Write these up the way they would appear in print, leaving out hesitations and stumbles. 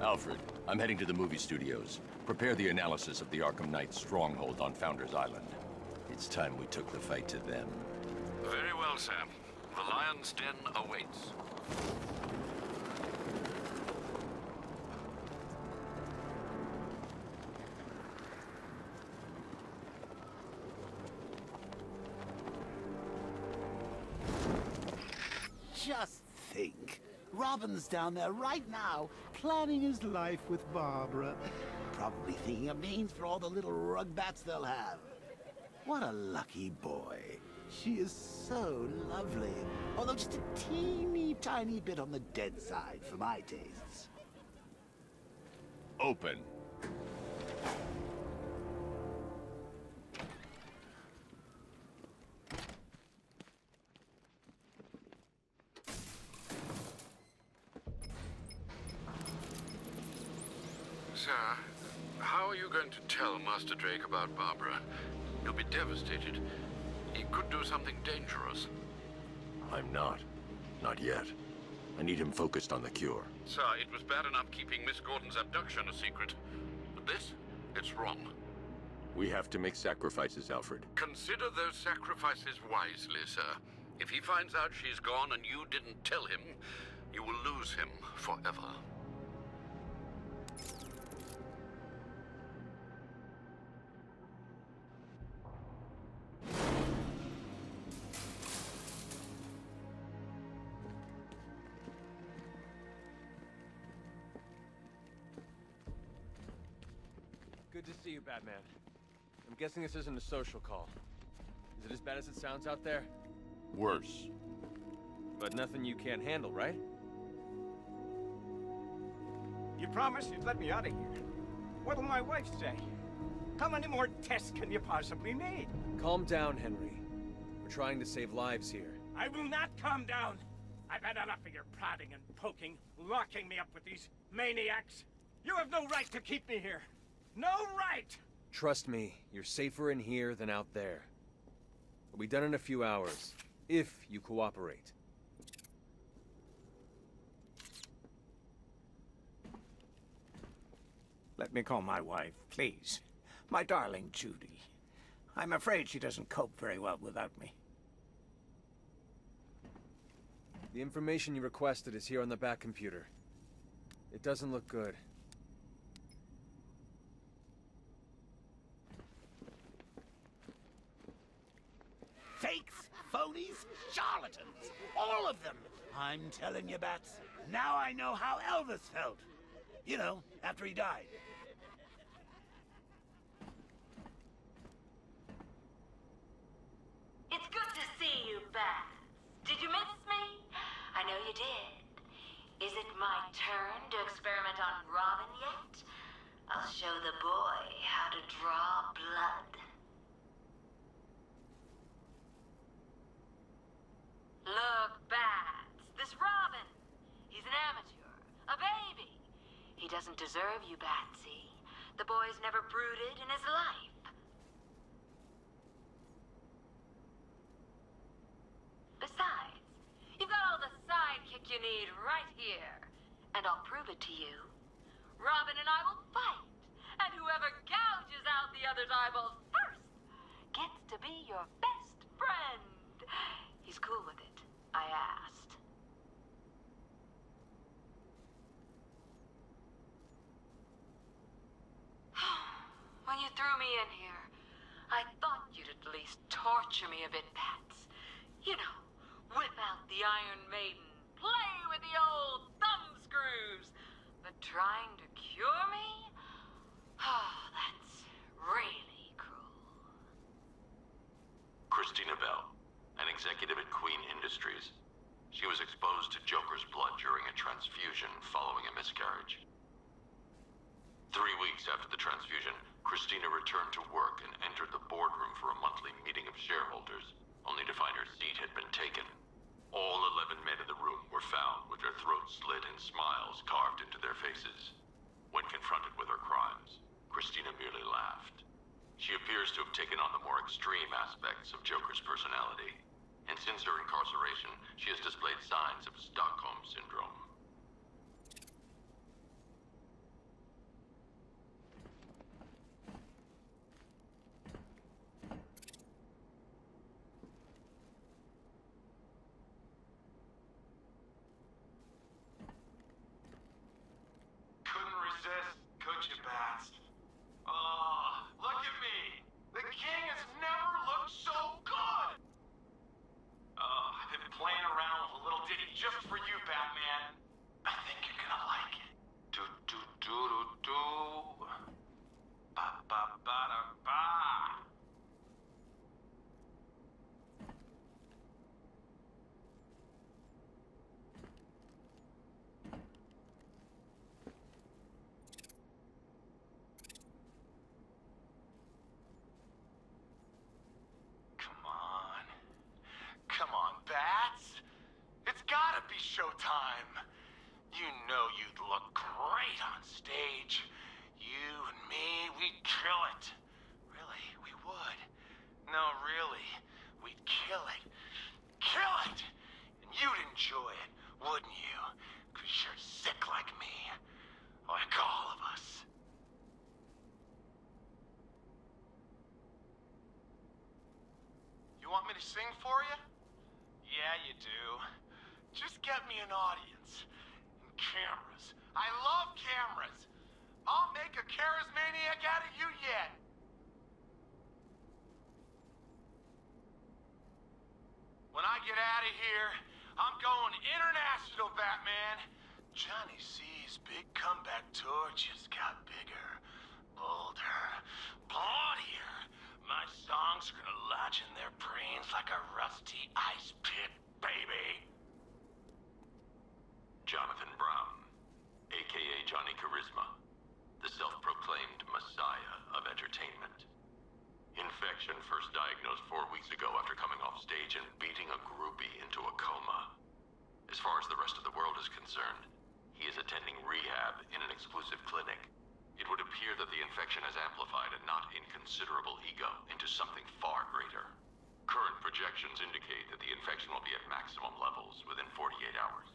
Alfred, I'm heading to the movie studios. Prepare the analysis of the Arkham Knight stronghold on Founders Island. It's time we took the fight to them. Very well, Sam. The Lion's Den awaits. Just think. Robin's down there right now, planning his life with Barbara. Probably thinking of names for all the little rugbats they'll have. What a lucky boy. She is so lovely. Although just a teeny tiny bit on the dead side for my tastes. Open. Sir, how are you going to tell Master Drake about Barbara? He'll be devastated. He could do something dangerous. I'm not. Not yet. I need him focused on the cure. Sir, it was bad enough keeping Miss Gordon's abduction a secret. But this? It's wrong. We have to make sacrifices, Alfred. Consider those sacrifices wisely, sir. If he finds out she's gone and you didn't tell him, you will lose him forever. Good to see you, Batman. I'm guessing this isn't a social call. Is it as bad as it sounds out there? Worse. But nothing you can't handle, right? You promised you'd let me out of here. What'll my wife say? How many more tests can you possibly need? Calm down, Henry. We're trying to save lives here. I will not calm down. I've had enough of your prodding and poking, locking me up with these maniacs. You have no right to keep me here. No right! Trust me, you're safer in here than out there. We'll be done in a few hours, if you cooperate. Let me call my wife, please. My darling Judy. I'm afraid she doesn't cope very well without me. The information you requested is here on the back computer. It doesn't look good. Fakes, phonies, charlatans, all of them. I'm telling you, Bats, now I know how Elvis felt. You know, after he died. It's good to see you, Bats. Did you miss me? I know you did. Is it my turn to experiment on Robin yet? I'll show the boy how to draw blood. Look, Bats, this Robin. He's an amateur, a baby. He doesn't deserve you, Batsy. The boy's never brooded in his life. Besides, you've got all the sidekick you need right here. And I'll prove it to you. Robin and I will fight. And whoever gouges out the other's eyeballs first gets to be your best friend. He's cool with it. I asked. When you threw me in here, I thought you'd at least torture me a bit, Bats. You know, whip out the Iron Maiden, play with the old thumb screws. But trying to cure me? Oh, that's really cruel. Christina Bell, an executive at Queen Industries. She was exposed to Joker's blood during a transfusion following a miscarriage. 3 weeks after the transfusion, Christina returned to work and entered the boardroom for a monthly meeting of shareholders, only to find her seat had been taken. All 11 men in the room were found with their throats slit and smiles carved into their faces. When confronted with her crimes, Christina merely laughed. She appears to have taken on the more extreme aspects of Joker's personality, and since her incarceration, she has displayed signs of Stockholm Syndrome. don't you, Bats? Oh, look at me! The king has never looked so good! Oh, I've been playing around with a little ditty just for you, Batman. I think you're gonna like it. Do do do do do. Ba ba ba da ba. Come on, Bats. It's gotta be showtime. You know you'd look great on stage. You and me, we'd kill it. Really, we would. No, really, we'd kill it. Kill it! And you'd enjoy it, wouldn't you? 'Cause you're sick like me. Like all of us. You want me to sing for you? Yeah, you do. Just get me an audience. And cameras. I love cameras. I'll make a charismaniac out of you yet. When I get out of here, I'm going international, Batman. Johnny C's big comeback tour just got bigger, bolder, bloodier. My songs are gonna lodge in their brains like a rusty ice pick, baby. Jonathan Brown, a.k.a. Johnny Charisma, the self-proclaimed messiah of entertainment. Infection first diagnosed 4 weeks ago after coming off stage and beating a groupie into a coma. As far as the rest of the world is concerned, he is attending rehab in an exclusive clinic. It would appear that the infection has amplified a not inconsiderable ego into something far greater. Current projections indicate that the infection will be at maximum levels within 48 hours.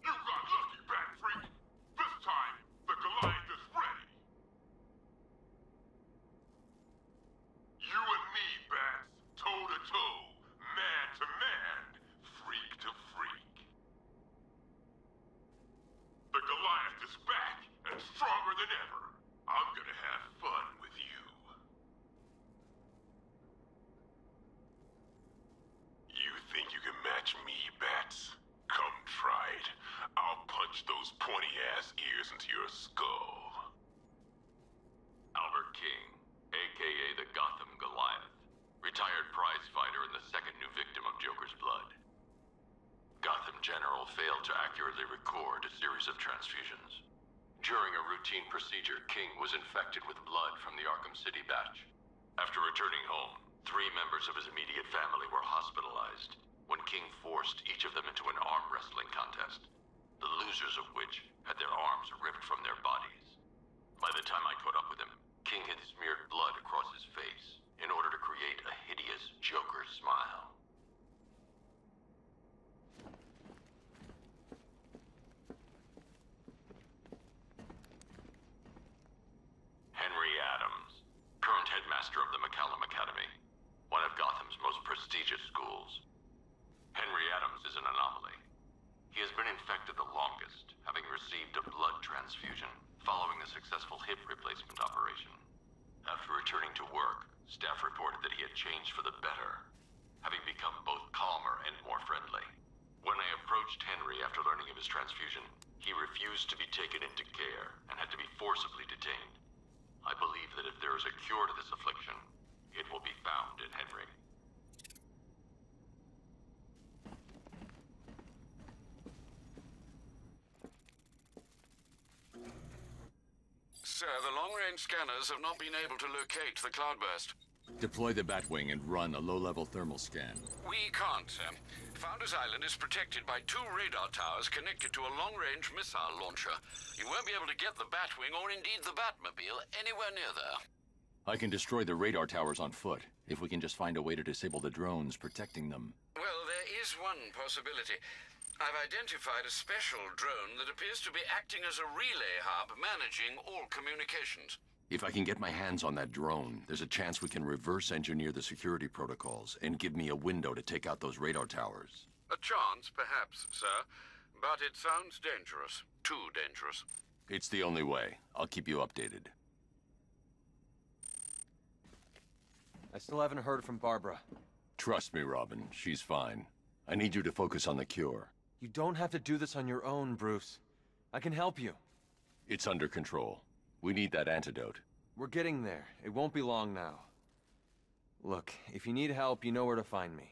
You got lucky, Bat Freak. This time, the Goliath is ready. You and me, Bats, toe-to-toe, man-to-man, freak to freak. The Goliath is back and stronger than ever. I'm gonna have fun with you. You think you can match me, Bats? Come try it. I'll punch those pointy-ass ears into your skull. Albert King, a.k.a. the Gotham Goliath, retired prize fighter and the second new victim of Joker's blood. Gotham General failed to accurately record a series of transfusions. During a routine procedure, King was infected with blood from the Arkham City batch. After returning home, 3 members of his immediate family were hospitalized when King forced each of them into an arm wrestling contest, the losers of which had their arms ripped from their bodies. By the time I caught up with him, King had smeared blood across his face in order to create a hideous Joker smile. Henry Adams, current headmaster of the McCallum Academy, one of Gotham's most prestigious schools. Henry Adams is an anomaly. He has been infected the longest, having received a blood transfusion following the successful hip replacement operation. After returning to work, staff reported that he had changed for the better, having become both calmer and more friendly. When I approached Henry after learning of his transfusion, he refused to be taken into care and had to be forcibly detained. I believe that if there is a cure to this affliction, it will be found in Henry. Sir, the long-range scanners have not been able to locate the cloudburst. Deploy the Batwing and run a low-level thermal scan. We can't, sir. Founders Island is protected by 2 radar towers connected to a long-range missile launcher. You won't be able to get the Batwing or indeed the Batmobile anywhere near there. I can destroy the radar towers on foot, if we can just find a way to disable the drones protecting them. Well, there is one possibility. I've identified a special drone that appears to be acting as a relay hub managing all communications. If I can get my hands on that drone, there's a chance we can reverse engineer the security protocols and give me a window to take out those radar towers. A chance, perhaps, sir. But it sounds dangerous. Too dangerous. It's the only way. I'll keep you updated. I still haven't heard from Barbara. Trust me, Robin. She's fine. I need you to focus on the cure. You don't have to do this on your own, Bruce. I can help you. It's under control. We need that antidote. We're getting there. It won't be long now. Look, if you need help, you know where to find me.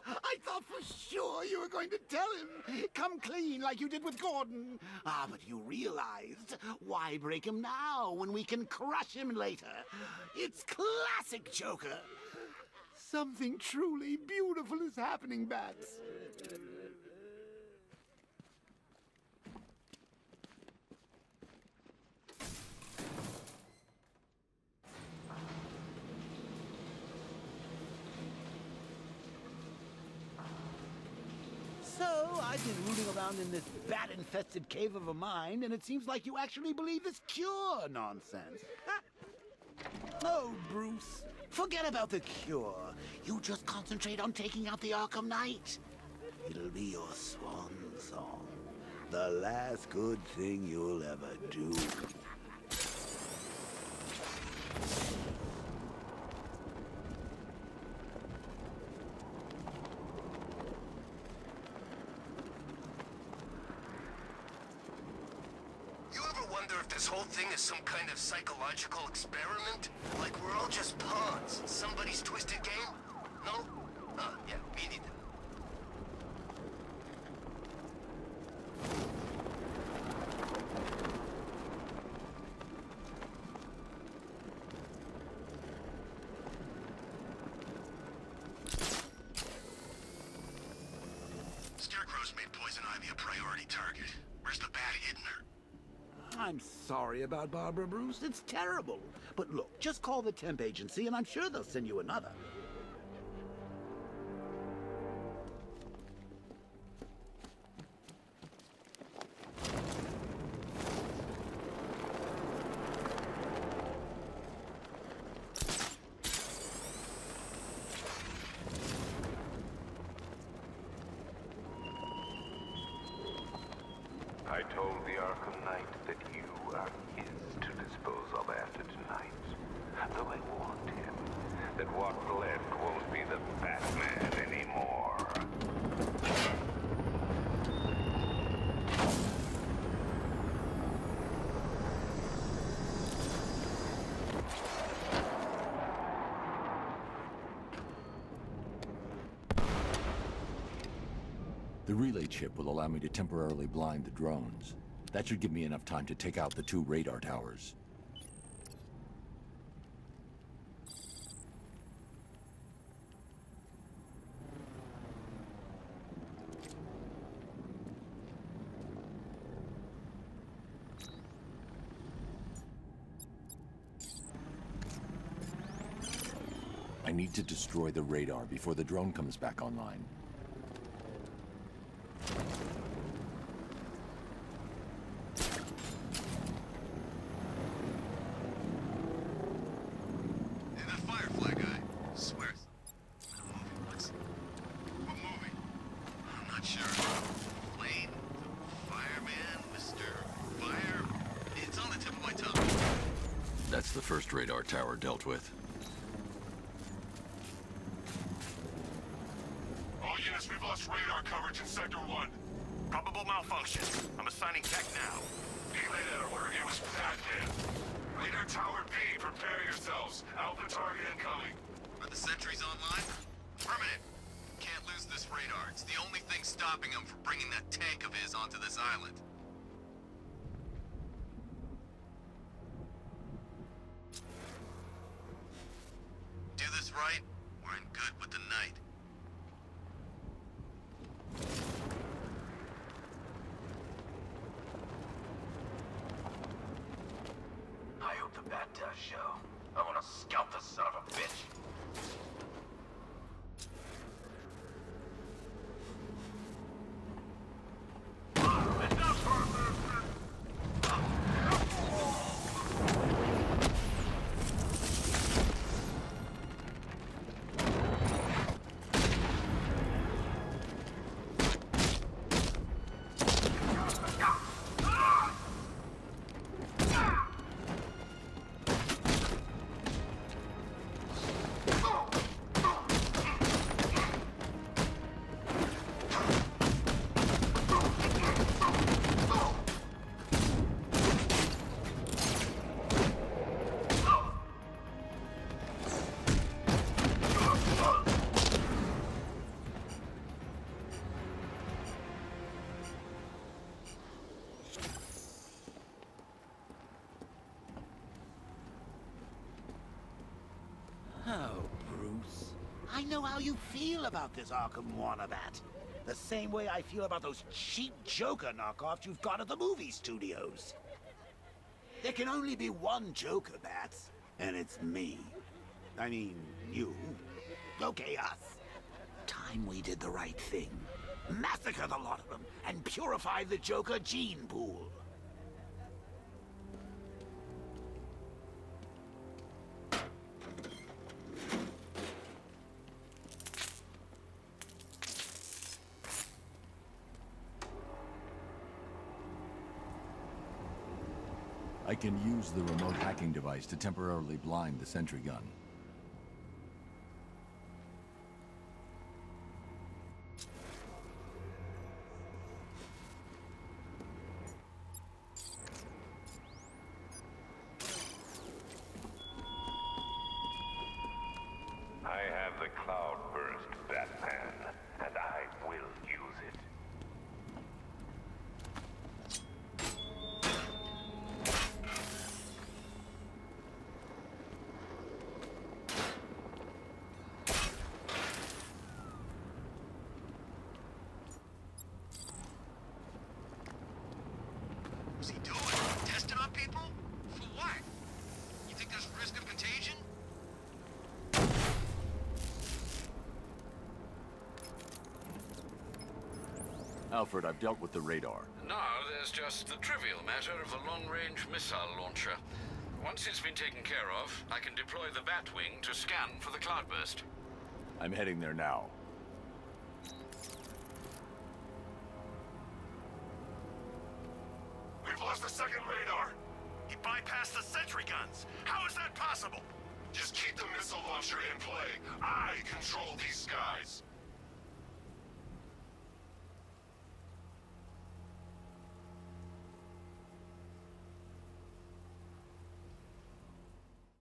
I thought for sure you were going to tell him. Come clean like you did with Gordon. Ah, but you realized, why break him now when we can crush him later? It's classic Joker. Something truly beautiful is happening, Bats. So, I've been rooting around in this bat-infested cave of a mind, and it seems like you actually believe this cure nonsense. Oh, Bruce, forget about the cure. You just concentrate on taking out the Arkham Knight. It'll be your swan song. The last good thing you'll ever do. This whole thing is some kind of psychological experiment? Like we're all just pawns in somebody's twisted game? No? Yeah, me neither. Scarecrow's made Poison Ivy a priority target. Where's the bat hidden her? I'm sorry about Barbara, Bruce. It's terrible. But look, just call the temp agency and I'm sure they'll send you another. I told the Arkham Knight that you are his to dispose of after tonight. Though I warned him that what's left won't be the Batman anymore. The relay chip will allow me to temporarily blind the drones. That should give me enough time to take out the 2 radar towers. I need to destroy the radar before the drone comes back online. That's the first radar tower dealt with. All units, we've lost radar coverage in Sector 1. Probable malfunction. I'm assigning tech now. Relay that order. It was Batman. Radar Tower B, prepare yourselves. Alpha target incoming. Are the sentries online? Affirmative. Can't lose this radar. It's the only thing stopping him from bringing that tank of his onto this island. Do this right, we're in good with the Knight. that does show. I want to scalp the son of a bitch. Oh, Bruce. I know how you feel about this Arkham Wannabat. The same way I feel about those cheap Joker knockoffs you've got at the movie studios. There can only be one Joker, Bats, and it's me. I mean, you. Okay, us. Time we did the right thing. Massacre the lot of them and purify the Joker gene pool. I can use the remote hacking device to temporarily blind the sentry gun. I have the cloudburst, Batman, and I will use it. What's he doing? Testing on people? For what? You think there's risk of contagion? Alfred, I've dealt with the radar. Now there's just the trivial matter of the long-range missile launcher. Once it's been taken care of, I can deploy the Batwing to scan for the cloudburst. I'm heading there now. We've lost the second radar. He bypassed the sentry guns. How is that possible? Just keep the missile launcher in play. I control these skies.